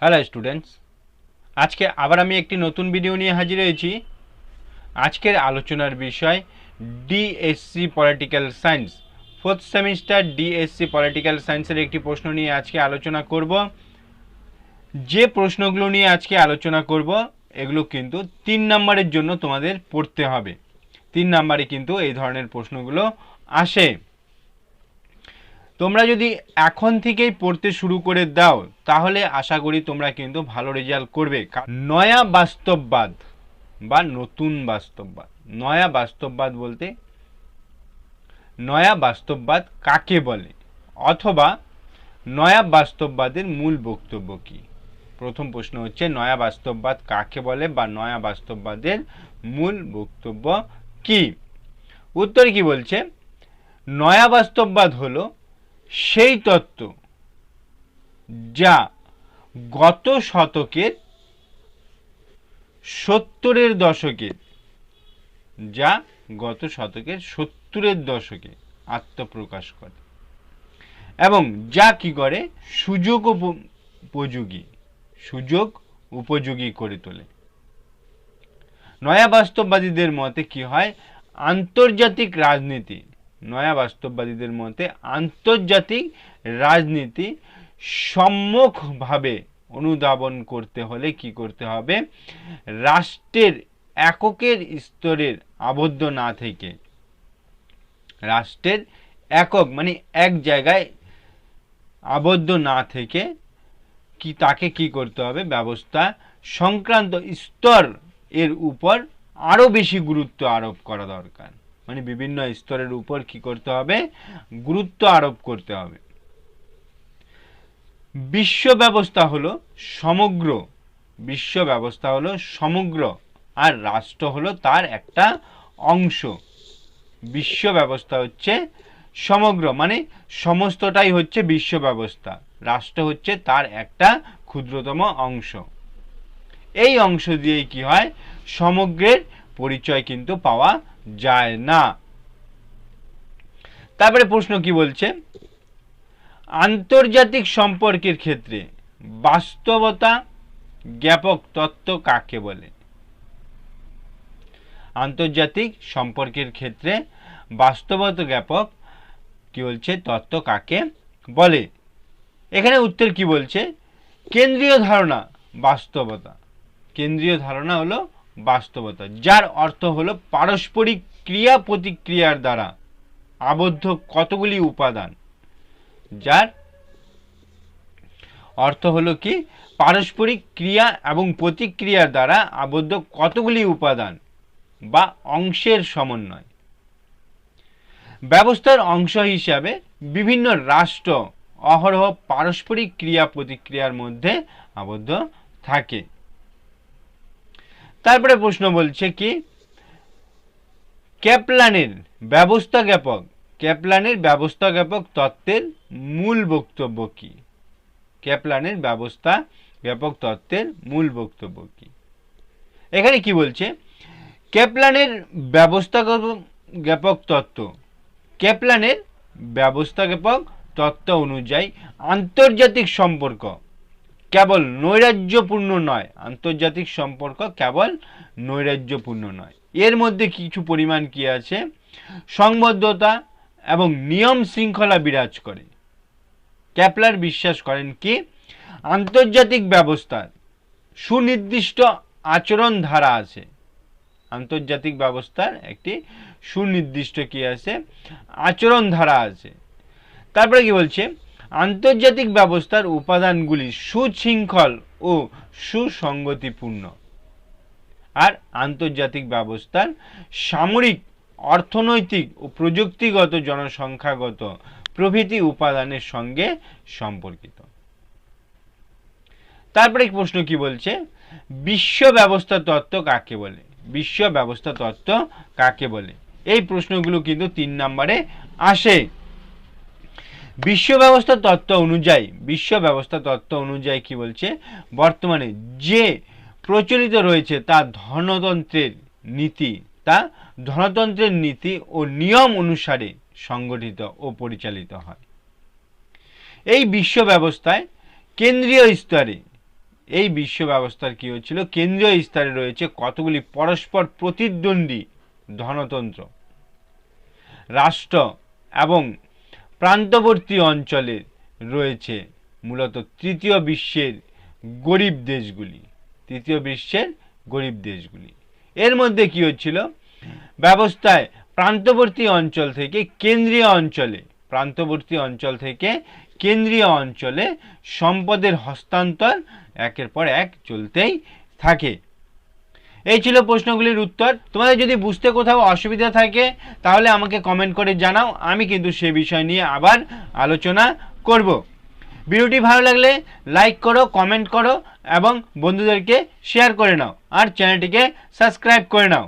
Hello students, আজকে আবার আমি একটি নতুন ভিডিও নিয়ে হাজির হয়েছি। আজকের আলোচনার বিষয় DSC political science, fourth semester DSC political সায়েন্সের একটি প্রশ্ন নিয়ে আজকে আলোচনা করব। যে প্রশ্নগুলো নিয়ে আজকে আলোচনা করব এগুলো কিন্তু 3 নম্বরের জন্য তোমাদের পড়তে হবে। 3 নম্বরে কিন্তু এই ধরনের প্রশ্নগুলো আসে। তোমরা যদি এখন থেকেই পড়তে শুরু করে দাও তাহলে আশা করি তোমরা কিন্তু ভালো রেজাল্ট করবে। নয়া বাস্তববাদ বা নতুন বাস্তববাদ, নয়া বাস্তববাদ বলতে নয়া বাস্তববাদ কাকে বলে, অথবা নয়া বাস্তববাদের মূল বক্তব্য কি। প্রথম প্রশ্ন হচ্ছে নয়া বাস্তববাদ কাকে বলে বা নয়া বাস্তববাদের মূল বক্তব্য কি। উত্তর কি বলছে, নয়া বাস্তববাদ হলো সেই তত্ত্ব যা গত শতকের 70-এর দশকে আত্মপ্রকাশ করে এবং যা কি করে সুযোগ উপযোগী করে তোলে। নয়া বাস্তববাদীদের মতে কি হয়, আন্তর্জাতিক রাজনীতি, নয়া বাস্তববাদীদের মতে আন্তর্জাতিক রাজনীতি সম্মুখভাবে অনুধাবন করতে হলে কি করতে হবে, রাষ্ট্রের এককের স্তরের আবদ্ধ না থেকে, রাষ্ট্রের একক মানে এক জায়গায় আবদ্ধ না থেকে তাকে কি করতে হবে, ব্যবস্থা সংক্রান্ত স্তর এর উপর আরো বেশি গুরুত্ব আরোপ করা দরকার। মানে বিভিন্ন স্তরের উপর কি করতে হবে, গুরুত্ব আরোপ করতে হবে। বিশ্ব ব্যবস্থা হলো সমগ্র, আর রাষ্ট্র হলো তার একটা অংশ। বিশ্ব ব্যবস্থা হচ্ছে সমগ্র মানে সমস্তটাই হচ্ছে বিশ্ব ব্যবস্থা, রাষ্ট্র হচ্ছে তার একটা ক্ষুদ্রতম অংশ। এই অংশ দিয়েই কি হয়, সমগ্রের পরিচয় কিন্তু পাওয়া যায় না। তারপরে প্রশ্ন কি বলছে, আন্তর্জাতিক সম্পর্কের ক্ষেত্রে বাস্তবতা জ্ঞাপক তত্ত্ব কাকে বলে। আন্তর্জাতিক সম্পর্কের ক্ষেত্রে বাস্তবতা জ্ঞাপক কি বলছে, তত্ত্ব কাকে বলে। এখানে উত্তর কি বলছে, কেন্দ্রীয় ধারণা বাস্তবতা, কেন্দ্রীয় ধারণা হলো বাস্তবতা, যার অর্থ হলো পারস্পরিক ক্রিয়া প্রতিক্রিয়ার দ্বারা আবদ্ধ কতগুলি উপাদান, যার অর্থ হলো কি পারস্পরিক ক্রিয়া এবং প্রতিক্রিয়ার দ্বারা আবদ্ধ কতগুলি উপাদান বা অংশের সমন্বয়। ব্যবস্থার অংশ হিসাবে বিভিন্ন রাষ্ট্র অহরহ পারস্পরিক ক্রিয়া প্রতিক্রিয়ার মধ্যে আবদ্ধ থাকে। তারপরে প্রশ্ন বলছে কি, ক্যাপলানের ব্যবস্থা জ্ঞাপক তত্ত্বের মূল বক্তব্য কি। ক্যাপলানের ব্যবস্থা জ্ঞাপক তত্ত্বের মূল বক্তব্য কি। এখানে কি বলছে, ক্যাপলানের ব্যবস্থা জ্ঞাপক তত্ত্ব অনুযায়ী আন্তর্জাতিক সম্পর্ক কেবল নৈরাজ্যপূর্ণ নয়, এর মধ্যে কিছু পরিমাণ কি আছে, সংবদ্ধতা এবং নিয়ম শৃঙ্খলা বিরাজ করে। ক্যাপলার বিশ্বাস করেন কি, আন্তর্জাতিক ব্যবস্থার সুনির্দিষ্ট আচরণ ধারা আছে, আন্তর্জাতিক ব্যবস্থার একটি সুনির্দিষ্ট কি আছে, আচরণ ধারা আছে। তারপরে কি বলছে, আন্তর্জাতিক ব্যবস্থার উপাদানগুলি সুশৃঙ্খল ও সুসংগতিপূর্ণ, আর আন্তর্জাতিক ব্যবস্থার সামরিক, অর্থনৈতিক ও প্রযুক্তিগত, জনসংখ্যাগত প্রভৃতি উপাদানের সঙ্গে সম্পর্কিত। তারপরে প্রশ্ন কি বলছে, বিশ্ব ব্যবস্থা তত্ত্ব কাকে বলে। এই প্রশ্নগুলো কিন্তু 3 নম্বরে আসে। বিশ্ব ব্যবস্থা তত্ত্ব অনুযায়ী কি বলছে, বর্তমানে যে প্রচলিত রয়েছে তা ধনতন্ত্রের নীতি ও নিয়ম অনুসারে সংগঠিত ও পরিচালিত হয়। এই বিশ্ব ব্যবস্থায় কেন্দ্রীয় স্তরে এই বিশ্ব ব্যবস্থার কী হচ্ছিল, কেন্দ্রীয় স্তরে রয়েছে কতগুলি পরস্পর প্রতিদ্বন্দ্বী ধনতন্ত্র, রাষ্ট্র এবং প্রান্তবর্তী অঞ্চলে রয়েছে মূলত তৃতীয় বিশ্বের গরিব দেশগুলি। এর মধ্যে কি হচ্ছিল, ব্যবস্থায় প্রান্তবর্তী অঞ্চল থেকে কেন্দ্রীয় অঞ্চলে সম্পদের হস্তান্তর একের পর এক চলতেই থাকে। এই ছিল প্রশ্নগুলির উত্তর। তোমাদের যদি বুঝতে কোথাও অসুবিধা থাকে তাহলে আমাকে কমেন্ট করে জানাও, আমি কিন্তু সে বিষয় নিয়ে আবার আলোচনা করব। ভিডিওটি ভালো লাগলে লাইক করো, কমেন্ট করো এবং বন্ধুদেরকে শেয়ার করে নাও আর চ্যানেলটিকে সাবস্ক্রাইব করে নাও।